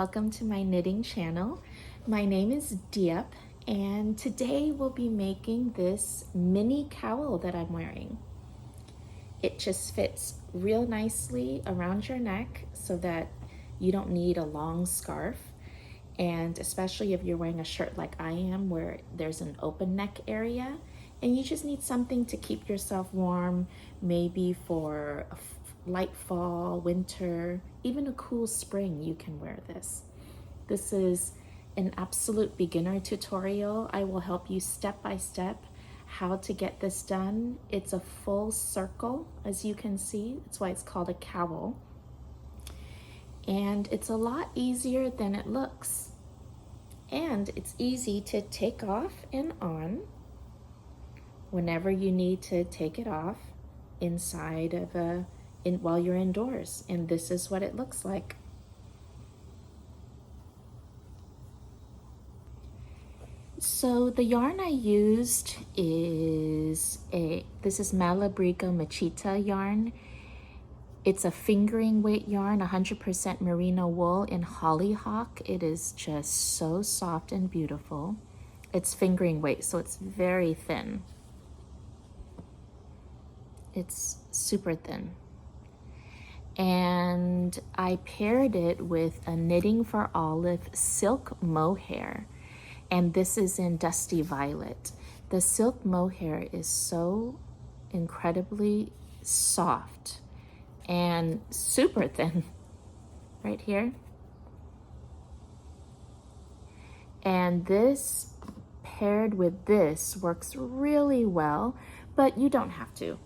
welcome to my knitting channel. My name is Diep, and today we'll be making this mini cowl that I'm wearing. It just fits real nicely around your neck so that you don't need a long scarf, and especially if you're wearing a shirt like I am where there's an open neck area and you just need something to keep yourself warm, maybe for a light fall, winter, even a cool spring. You can wear this. This is an absolute beginner tutorial. I will help you step by step how to get this done. It's a full circle, as you can see. That's why it's called a cowl. And it's a lot easier than it looks. And it's easy to take off and on whenever you need to take it off inside of while you're indoors. And this is what it looks like. So the yarn I used is this is Malabrigo Mechita yarn. It's a fingering weight yarn, 100% merino wool in Hollyhock. It is just so soft and beautiful. It's fingering weight, so it's very thin. It's super thin. And I paired it with a Knitting for Olive silk mohair. And this is in Dusty Violette. The silk mohair is so incredibly soft and super thin right here. And this paired with this works really well, but you don't have to.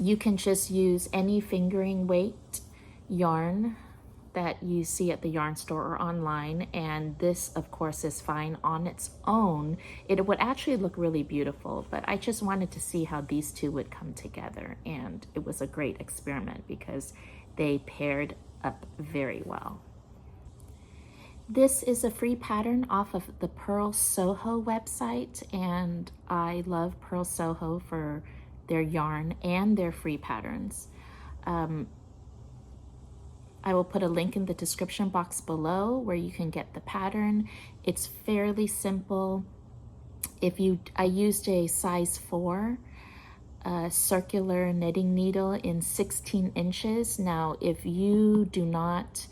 You can just use any fingering weight yarn that you see at the yarn store or online, and this of course is fine on its own. It would actually look really beautiful, but I just wanted to see how these two would come together, and it was a great experiment because they paired up very well. This is a free pattern off of the Purl Soho website, and I love Purl Soho for their yarn and their free patterns. I will put a link in the description box below where you can get the pattern. It's fairly simple. I used a size 4 circular knitting needle in 16 inches. Now, if you do not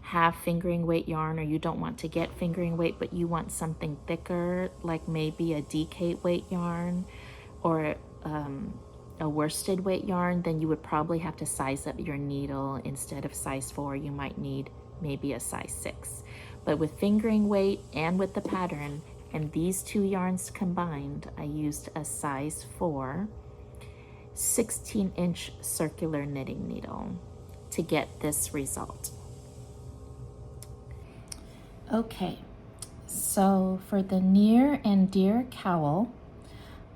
have fingering weight yarn, or you don't want to get fingering weight, but you want something thicker, like maybe a DK weight yarn or a worsted weight yarn, then you would probably have to size up your needle. Instead of size 4, you might need maybe a size 6. But with fingering weight and with the pattern and these two yarns combined, I used a size 4 16-inch circular knitting needle to get this result. Okay, so for the Near and Dear Cowl,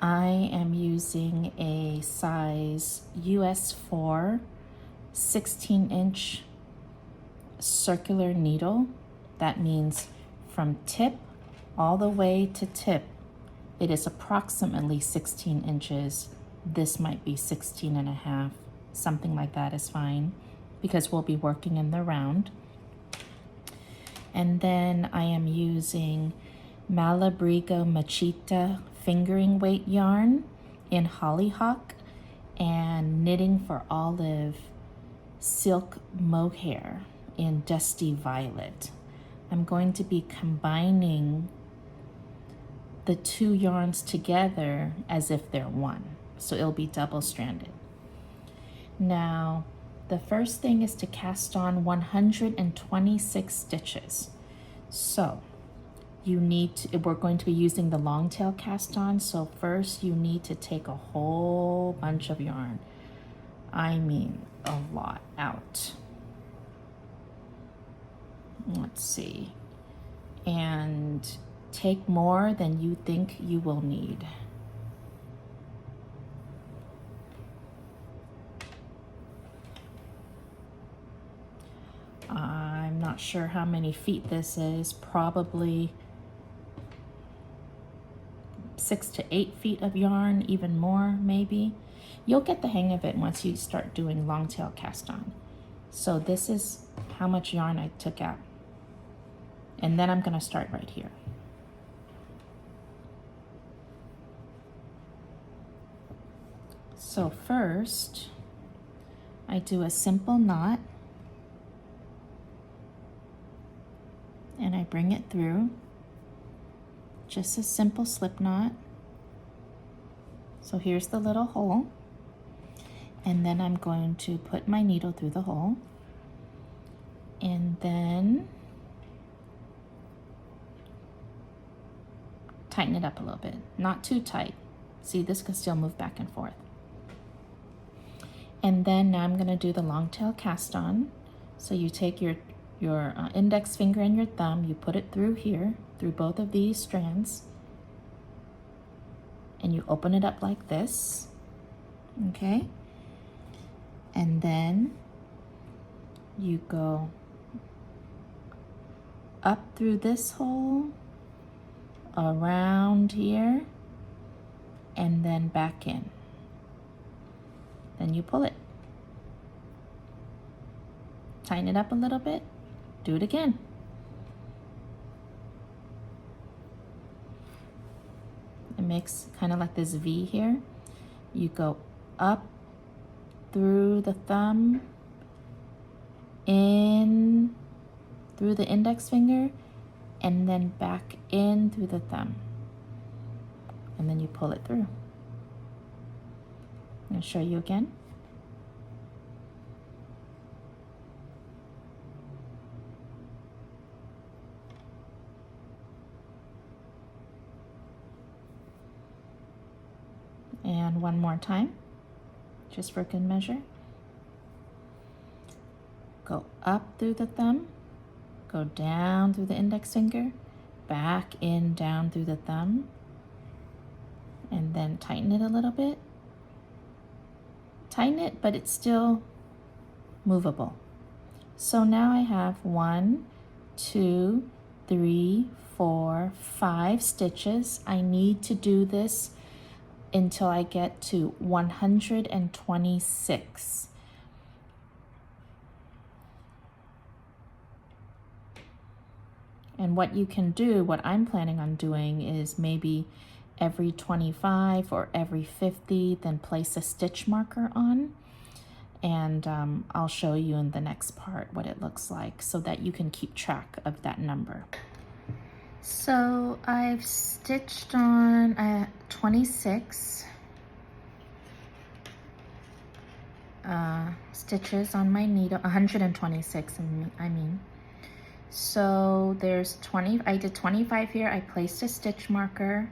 I am using a size US 4 16-inch circular needle. That means from tip all the way to tip, it is approximately 16 inches. This might be 16 and a half, something like that is fine, because we'll be working in the round. And then I am using Malabrigo Mechita fingering weight yarn in Hollyhock and Knitting for Olive silk mohair in Dusty Violette. I'm going to be combining the two yarns together as if they're one, so it'll be double-stranded. Now, the first thing is to cast on 126 stitches. So we're going to be using the long tail cast on, so first you need to take a whole bunch of yarn. I mean a lot out. Let's see. And take more than you think you will need. I'm not sure how many feet this is, probably 6 to 8 feet of yarn, even more maybe. You'll get the hang of it once you start doing long tail cast on. So this is how much yarn I took out. And then I'm going to start right here. So first, I do a simple knot, and I bring it through, just a simple slip knot. So here's the little hole, and then I'm going to put my needle through the hole, and then tighten it up a little bit, not too tight. See, this can still move back and forth. And then now I'm going to do the long tail cast on. So you take your index finger and your thumb, you put it through here, through both of these strands, and you open it up like this, okay? And then you go up through this hole, around here, and then back in. Then you pull it. Tighten it up a little bit. Do it again. It makes kind of like this V here. You go up through the thumb, in through the index finger, and then back in through the thumb. And then you pull it through. I'm going to show you again. And one more time, just for good measure. Go up through the thumb, go down through the index finger, back in, down through the thumb, and then tighten it a little bit. Tighten it, but it's still movable. So now I have 1, 2, 3, 4, 5 stitches. I need to do this until I get to 126. And what you can do, what I'm planning on doing, is maybe every 25 or every 50, then place a stitch marker on. And I'll show you in the next part what it looks like so that you can keep track of that number. So I've stitched on 26 stitches on my needle, 126 I mean. So there's 20, I did 25 here, I placed a stitch marker,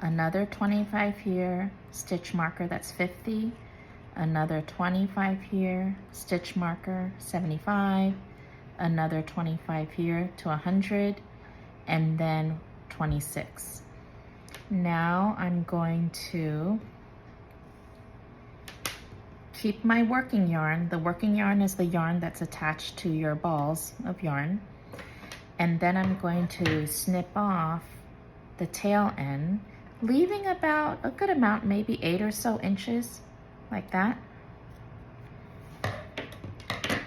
another 25 here, stitch marker, that's 50, another 25 here, stitch marker, 75, another 25 here to 100, and then 26. Now I'm going to keep my working yarn. The working yarn is the yarn that's attached to your balls of yarn. And then I'm going to snip off the tail end, leaving about a good amount, maybe 8 or so inches, like that.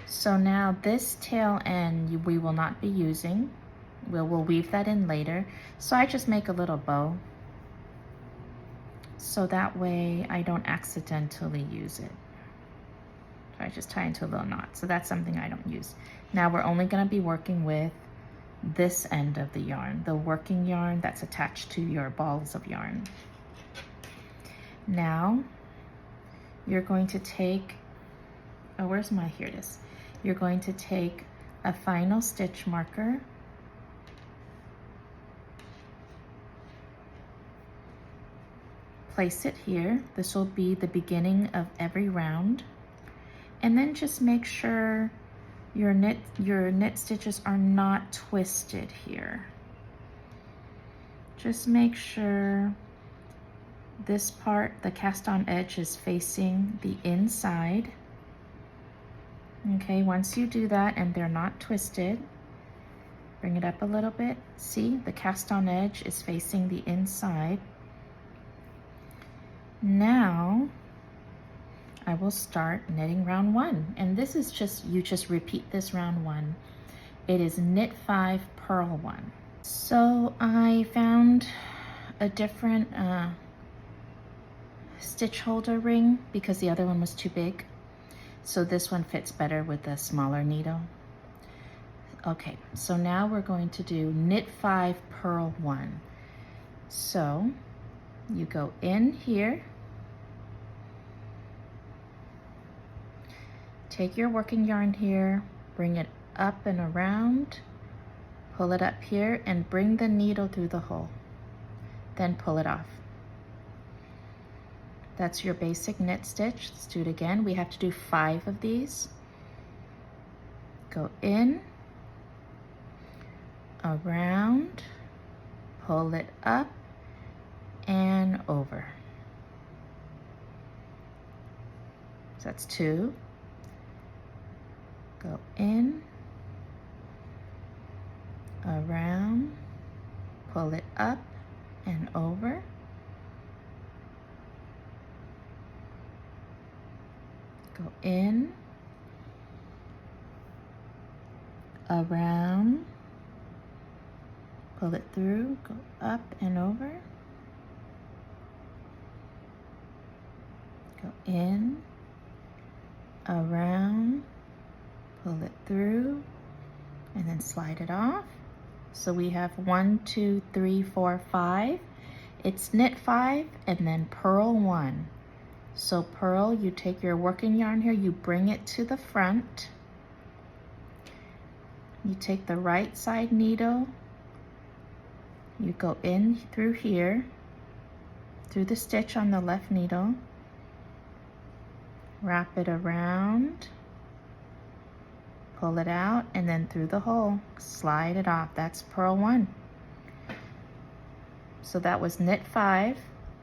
So now this tail end we will not be using. We'll weave that in later. So I just make a little bow. So that way I don't accidentally use it. So I just tie into a little knot. So that's something I don't use. Now we're only gonna be working with this end of the yarn, the working yarn that's attached to your balls of yarn. Now you're going to take, oh, where's my, here it is. You're going to take a final stitch marker, place it here. This will be the beginning of every round. And then just make sure your knit stitches are not twisted here. Just make sure this part, the cast on edge, is facing the inside. Okay, once you do that and they're not twisted, bring it up a little bit. See, the cast on edge is facing the inside. Now I will start knitting round 1, and this is just, you just repeat this round 1. It is knit 5, purl 1. So I found a different stitch holder ring because the other one was too big. So this one fits better with a smaller needle. Okay, so now we're going to do knit 5, purl 1. So you go in here, take your working yarn here, bring it up and around, pull it up here and bring the needle through the hole, then pull it off. That's your basic knit stitch. Let's do it again. We have to do 5 of these. Go in, around, pull it up and over. So that's 2. Go in, around, pull it up and over. Go in, around, pull it through, go up and over. Go in, around, pull it through, and then slide it off. So we have 1, 2, 3, 4, 5. It's knit 5 and then purl 1. So purl, you take your working yarn here, you bring it to the front. You take the right side needle, you go in through here, through the stitch on the left needle, wrap it around, pull it out, and then through the hole, slide it off. That's purl 1. So that was knit 5,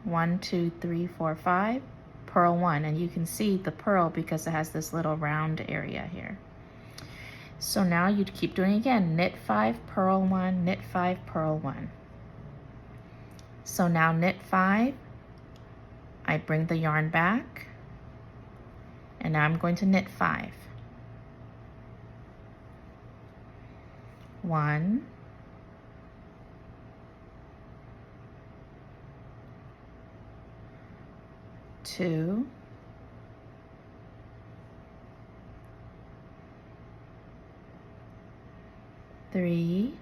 1, 2, 3, 4, 5, purl 1, and you can see the purl because it has this little round area here. So now you keep doing again, knit 5, purl 1, knit 5, purl 1. So now knit 5, I bring the yarn back, and now I'm going to knit 5. 1, 2, 3,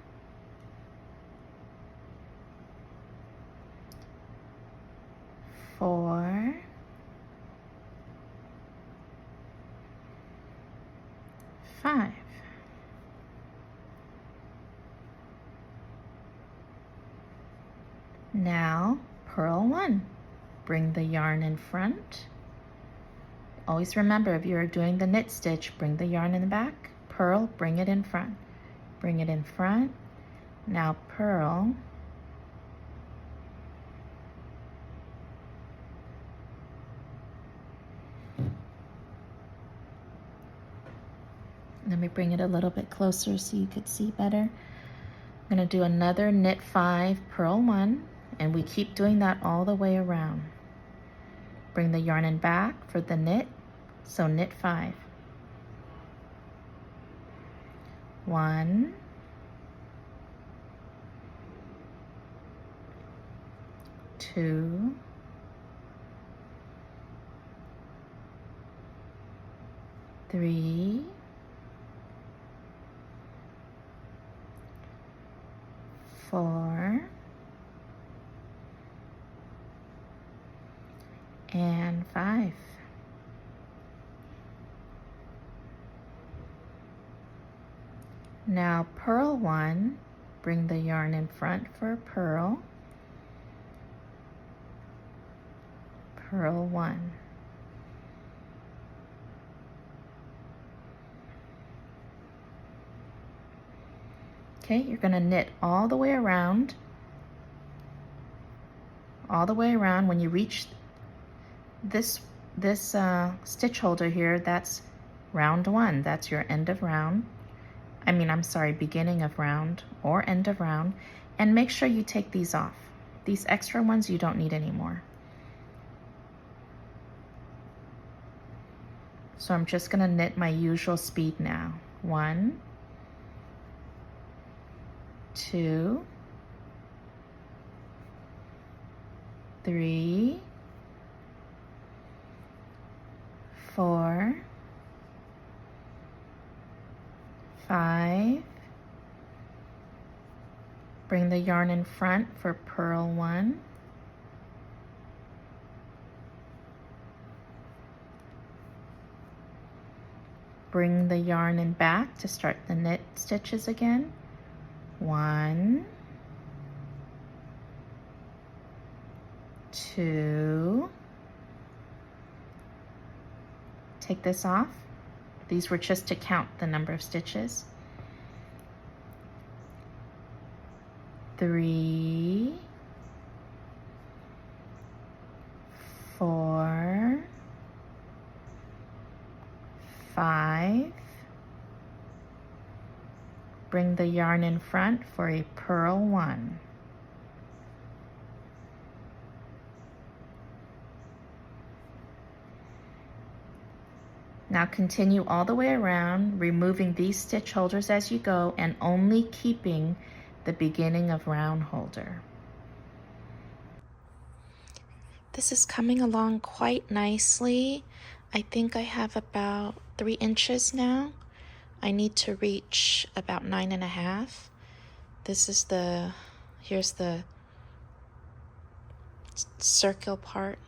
4, 5. Now purl 1. Bring the yarn in front. Always remember, if you're doing the knit stitch, bring the yarn in the back. Purl, bring it in front. Bring it in front. Now purl. Let me bring it a little bit closer so you could see better. I'm going to do another knit 5, purl 1, and we keep doing that all the way around. Bring the yarn in back for the knit, so knit 5. 1, 2, 3, 4, and 5. Now purl 1, bring the yarn in front for purl. Purl 1. Okay, you're going to knit all the way around. All the way around. When you reach this stitch holder here, that's round 1. That's your end of round. I'm sorry, beginning of round or end of round. And make sure you take these off. These extra ones you don't need anymore. So I'm just going to knit my usual speed now. 1, 2, 3, 4, 5. Bring the yarn in front for purl 1. Bring the yarn in back to start the knit stitches again. 1, 2. Take this off. These were just to count the number of stitches. 3, 4, 5. Bring the yarn in front for a purl 1. Now continue all the way around, removing these stitch holders as you go and only keeping the beginning of round holder. This is coming along quite nicely. I think I have about 3 inches now. I need to reach about 9.5. This is here's the circle part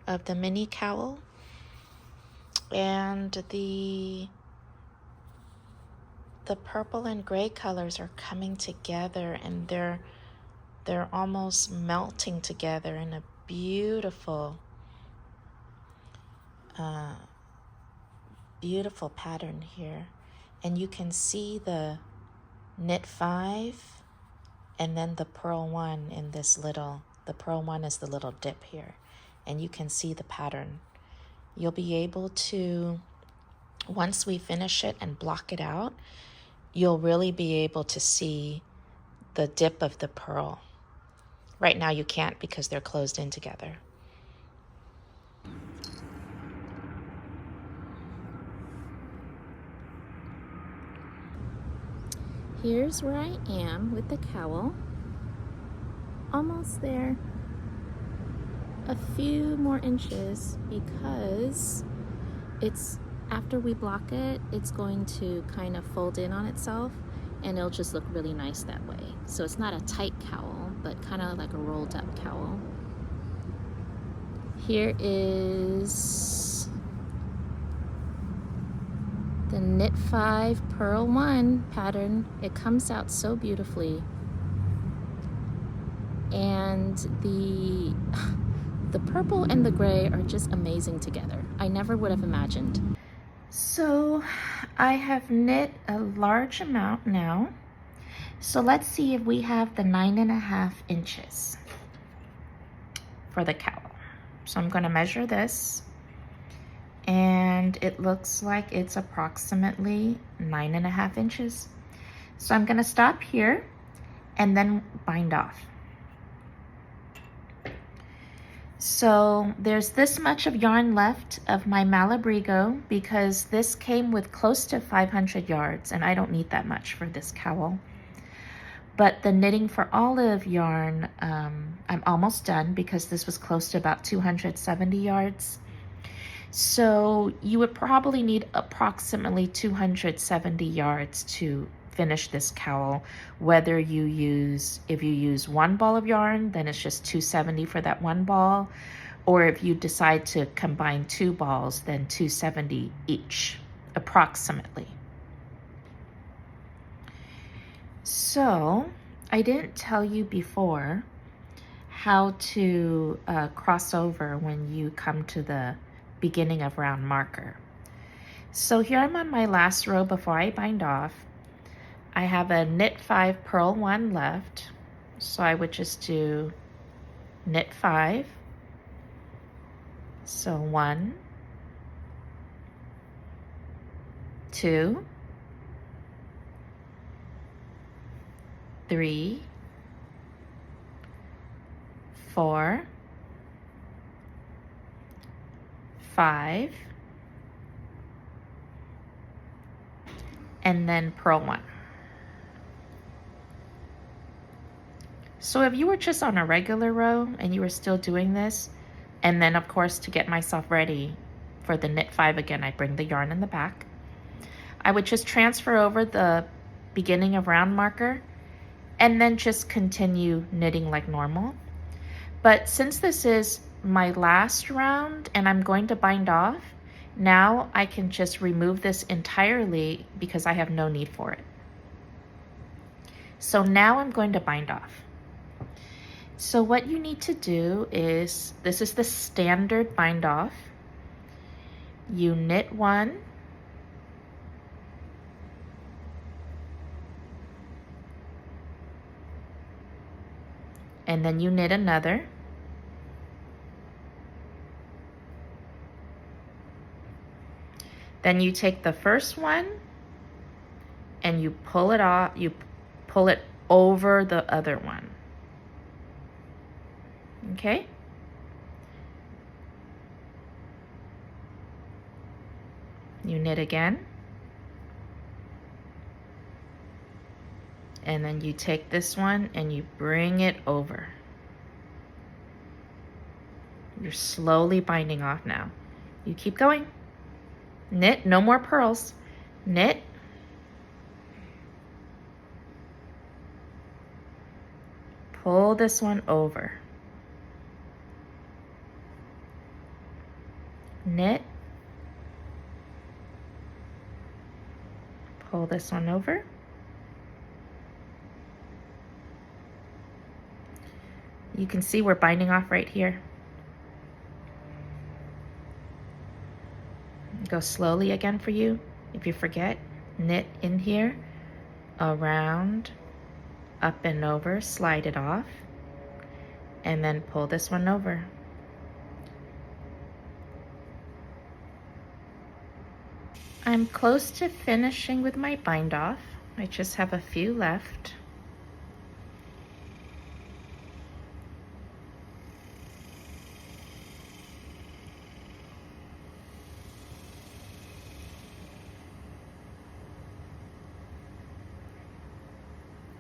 of the mini cowl. And the purple and gray colors are coming together, and they're almost melting together in a beautiful beautiful pattern here. And you can see the knit 5 and then the purl 1 in this little, the purl 1 is the little dip here, and you can see the pattern. You'll be able to, once we finish it and block it out, you'll really be able to see the dip of the purl. Right now you can't because they're closed in together. Here's where I am with the cowl. Almost there. A few more inches because it's, after we block it, it's going to kind of fold in on itself and it'll just look really nice that way. So it's not a tight cowl, but kind of like a rolled up cowl. Here is the knit 5 purl 1 pattern. It comes out so beautifully. And the purple and the gray are just amazing together. I never would have imagined. So I have knit a large amount now. So let's see if we have the 9.5 inches for the cowl. So I'm going to measure this, and it looks like it's approximately 9.5 inches. So I'm going to stop here and then bind off. So there's this much of yarn left of my Malabrigo because this came with close to 500 yards and I don't need that much for this cowl. But the Knitting for Olive yarn, I'm almost done because this was close to about 270 yards. So you would probably need approximately 270 yards to finish this cowl. Whether you use, if you use 1 ball of yarn, then it's just 270 for that 1 ball. Or if you decide to combine 2 balls, then 270 each, approximately. So I didn't tell you before how to cross over when you come to the beginning of round marker. So here I'm on my last row before I bind off. I have a knit 5 purl 1 left, so I would just do knit 5. So 1, 2, 3, 4, 5, and then purl 1. So if you were just on a regular row and you were still doing this, and then of course to get myself ready for the knit 5 again, I bring the yarn in the back. I would just transfer over the beginning of round marker and then just continue knitting like normal. But since this is my last round and I'm going to bind off, now I can just remove this entirely because I have no need for it. So now I'm going to bind off. So what you need to do is, this is the standard bind off. You knit 1, and then you knit another, then you take the first one and you pull it off, you pull it over the other one. Okay? You knit again, and then you take this one and you bring it over. You're slowly binding off now. You keep going. Knit, no more purls. Knit. Pull this one over. Knit. Pull this one over. You can see we're binding off right here. Go slowly again for you. If you forget, knit in here, around, up and over, slide it off, and then pull this one over. I'm close to finishing with my bind off. I just have a few left.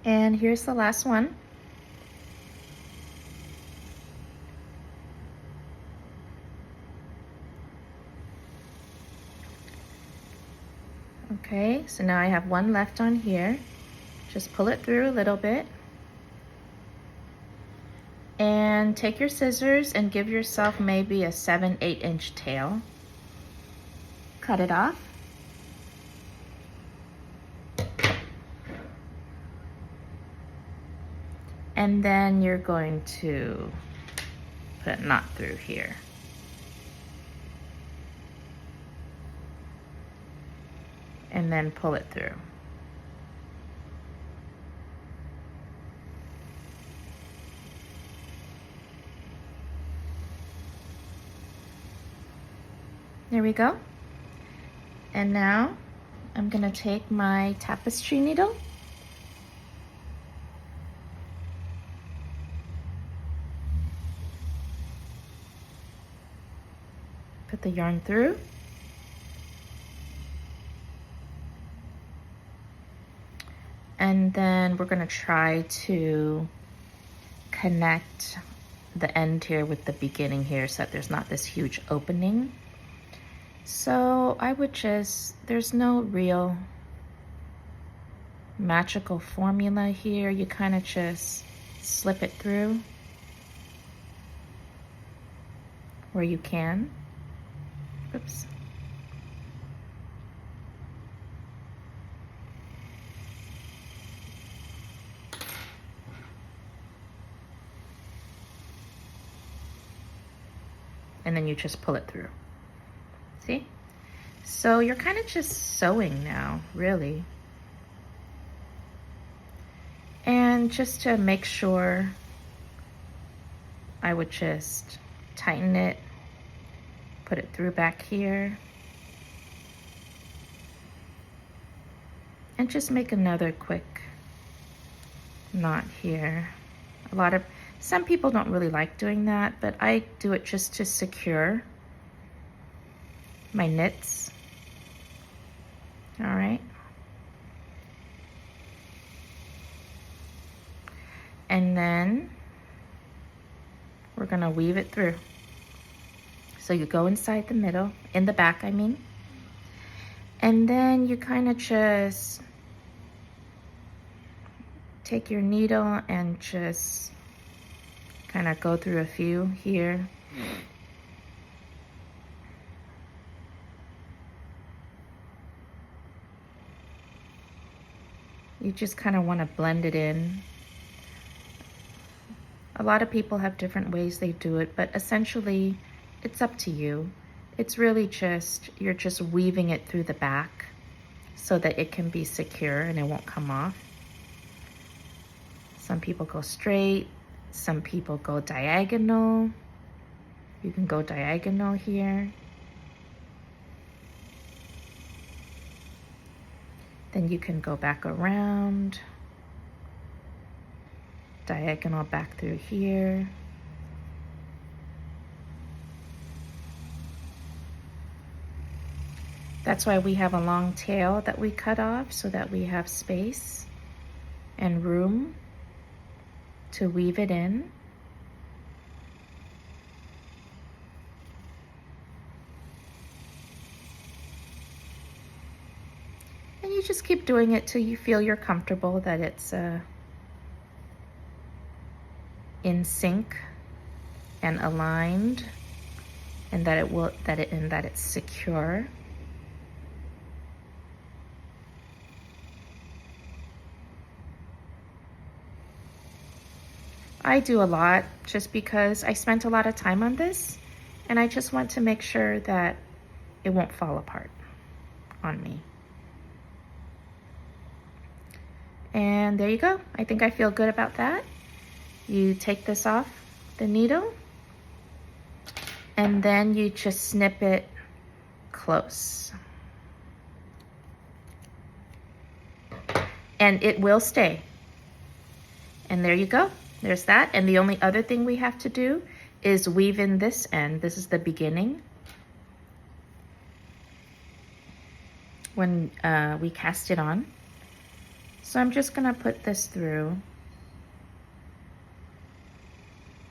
And here's the last one. Okay, so now I have one left on here. Just pull it through a little bit. And take your scissors and give yourself maybe a 7-8 inch tail. Cut it off. And then you're going to put a knot through here. And then pull it through. There we go. And now I'm gonna take my tapestry needle. Put the yarn through. And then we're gonna try to connect the end here with the beginning here so that there's not this huge opening. So I would just, there's no real magical formula here. You kind of just slip it through where you can. Oops. And then you just pull it through. See? So you're kind of just sewing now, really. And just to make sure, I would just tighten it, put it through back here, and just make another quick knot here. Some people don't really like doing that, but I do it just to secure my knits. All right. And then we're gonna weave it through. So you go inside the middle, in the back I mean, and then you kind of just take your needle and just kind of go through a few here. You just kind of want to blend it in. A lot of people have different ways they do it, but essentially it's up to you. It's really just, you're just weaving it through the back so that it can be secure and it won't come off. Some people go straight, some people go diagonal. You can go diagonal here. Then you can go back around, diagonal back through here. That's why we have a long tail that we cut off so that we have space and room to weave it in. And you just keep doing it till you feel you're comfortable that it's in sync and aligned, and that it's secure. I do a lot just because I spent a lot of time on this, and I just want to make sure that it won't fall apart on me. And there you go. I think I feel good about that. You take this off the needle, and then you just snip it close. And it will stay. And there you go. There's that. And the only other thing we have to do is weave in this end. This is the beginning. When we cast it on. So I'm just gonna put this through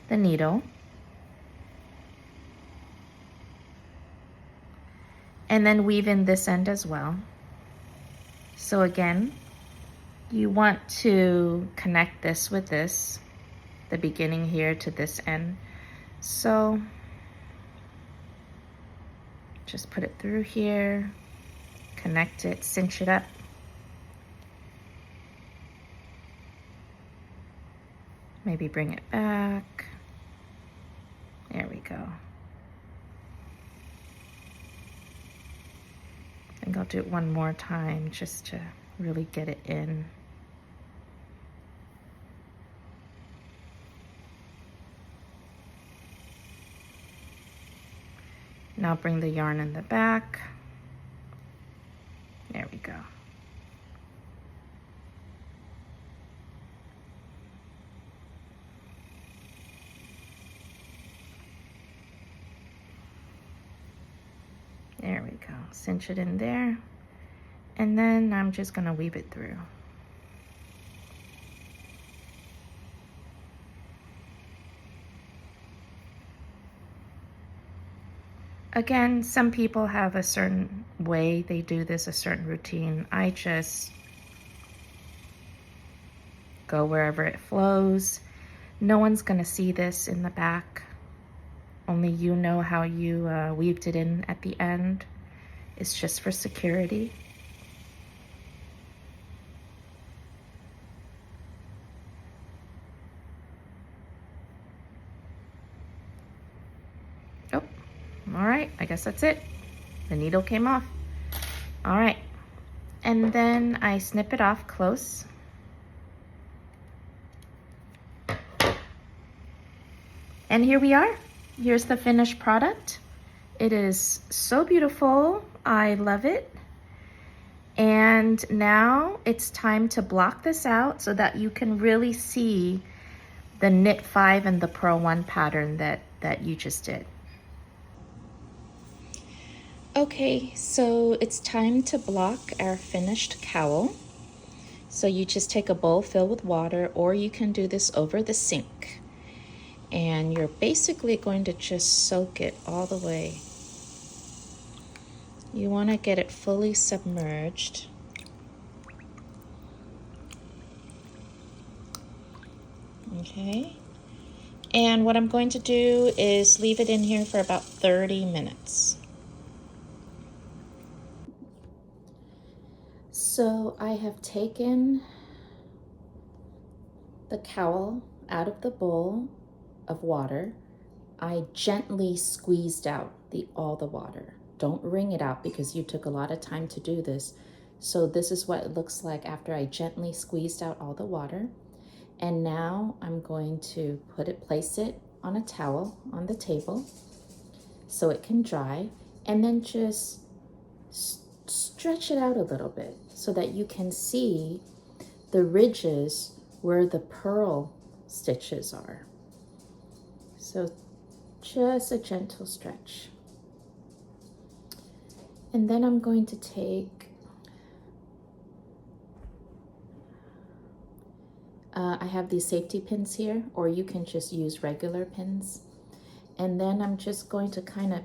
the needle. And then weave in this end as well. So again, you want to connect this with this, the beginning here to this end. So just put it through here, connect it, cinch it up. Maybe bring it back. There we go. I think I'll do it one more time just to really get it in. Now bring the yarn in the back. There we go. There we go. Cinch it in there. And then I'm just going to weave it through. Again, some people have a certain way they do this, a certain routine. I just go wherever it flows. No one's going to see this in the back. Only you know how you weaved it in at the end. It's just for security. Oh, all right, I guess that's it. The needle came off. All right, and then I snip it off close. And here we are. Here's the finished product. It is so beautiful. I love it. And now it's time to block this out so that you can really see the knit 5 and the purl 1 pattern that you just did. Okay, so it's time to block our finished cowl. So you just take a bowl filled with water, or you can do this over the sink. And you're basically going to just soak it all the way. You want to get it fully submerged. Okay. And what I'm going to do is leave it in here for about 30 minutes. So I have taken the cowl out of the bowl of water. I gently squeezed out all the water. Don't wring it out because you took a lot of time to do this. So this is what it looks like after I gently squeezed out all the water. And now I'm going to place it on a towel on the table so it can dry, and then just stretch it out a little bit so that you can see the ridges where the purl stitches are. So just a gentle stretch. And then I'm going to take, I have these safety pins here, or you can just use regular pins. And then I'm just going to kind of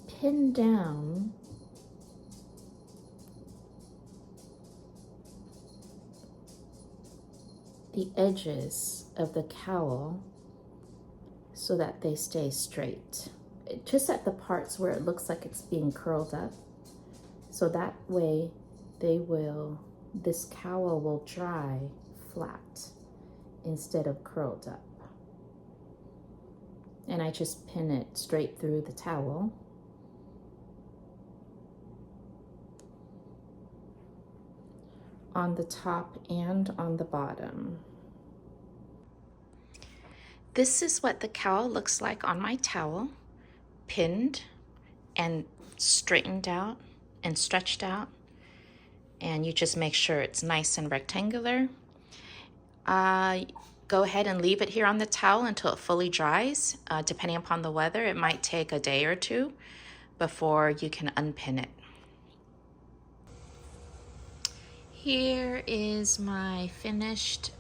pin down the edges of the cowl so that they stay straight. Just at the parts where it looks like it's being curled up. So that way this cowl will dry flat instead of curled up. And I just pin it straight through the towel. On the top and on the bottom. This is what the cowl looks like on my towel, pinned and straightened out and stretched out. And you just make sure it's nice and rectangular. Go ahead and leave it here on the towel until it fully dries. Depending upon the weather, it might take a day or two before you can unpin it. Here is my finished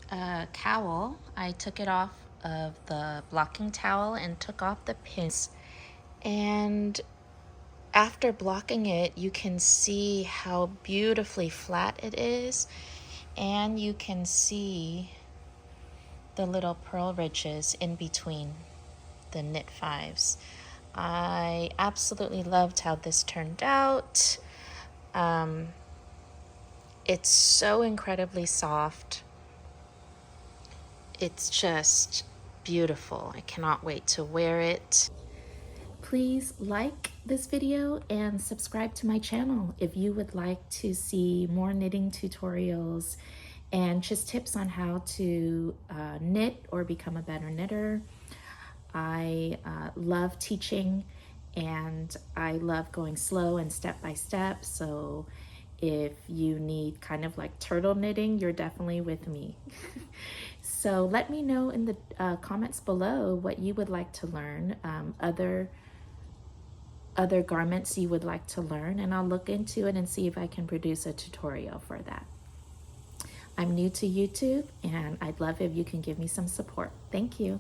cowl. I took it off of the blocking towel and took off the pins. And after blocking it, you can see how beautifully flat it is. And you can see the little purl ridges in between the knit fives. I absolutely loved how this turned out. It's so incredibly soft. It's just beautiful. I cannot wait to wear it. Please like this video and subscribe to my channel if you would like to see more knitting tutorials and just tips on how to knit or become a better knitter. I love teaching, and I love going slow and step by step. So if you need kind of like turtle knitting, you're definitely with me. So let me know in the comments below what you would like to learn, other garments you would like to learn, and I'll look into it and see if I can produce a tutorial for that. I'm new to YouTube, and I'd love if you can give me some support. Thank you.